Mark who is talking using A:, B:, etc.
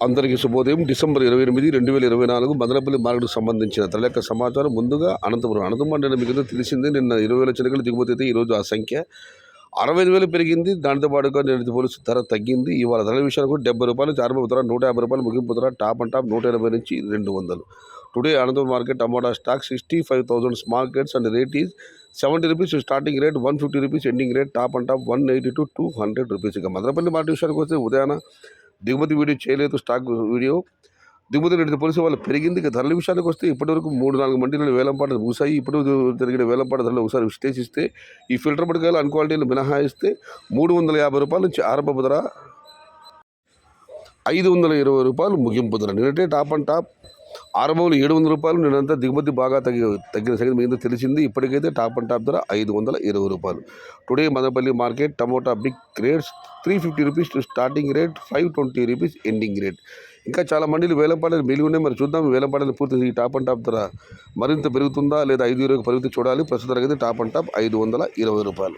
A: అందరికీ శుభోదయం. డిసెంబర్ 28, 2024 మదనపల్లి మార్కెట్కు సంబంధించిన తలెక్క సమాచారం. ముందుగా అనంతపురం అంటే మీకు తెలిసిందే. నిన్న 20,000 చిలకలు దిగుమతి అయితే ఈరోజు ఆ సంఖ్య 65,000 పెరిగింది. దానితో పాటుగా నేటి పోలీసు ధర తగ్గింది. ఇవాళ ధరల విషయానికి ₹70 నుంచి ఆరంభ ధర ₹150, ముగింపు ధర టాప్ అండ్ టాప్ 180 నుంచి 200. Today Anantapur market tomato stock 65,000 small crates and rate is ₹70 starting rate, ₹150 ending rate, top and top 180 to 200. ఇక మదనపల్లి మార్కెట్ విషయానికి వస్తే ఉదయాన దిగుమతి వీడియో చేయలేదు, స్టాక్ వీడియో. దిగుమతి రేటు పోలీసు వాళ్ళు పెరిగింది. ఇక ధరల విషయానికి వస్తే ఇప్పటివరకు 3-4 మండీలు వేలంపాట ముగిశాయి. ఇప్పుడు జరిగిన వేలంపాట ధరలు ఒకసారి విశ్లేషిస్తే ఈ ఫిల్టర్ పట్టుకాయలు అన్క్వాలిటీలు మినహాయిస్తే ₹350 నుంచి ఆరంభ ధర, ₹520 ముగింపు ధర. నిన్నటే టాప్ అండ్ టాప్ ఆరంభంలో ₹700. నిన్నంతా దిగుమతి బాగా తగ్గిన సంగతి మీద తెలిసింది. ఇప్పటికైతే టాప్ అండ్ టాప్ ధర ₹520. Today Madanapalle market tomato big rates ₹350 to starting rate, ₹520 ending rate. ఇంకా చాలా మండీలు వేలంపాటలు మిగిలి ఉన్నాయి. మరి చూద్దాం వేలంపాటలు పూర్తి ఈ టాప్ అండ్ టాప్ ధర మరింత పెరుగుతుందా లేదా 520 పరిమితి చూడాలి. ప్రస్తుతం అయితే టాప్ అండ్ టాప్ ₹520.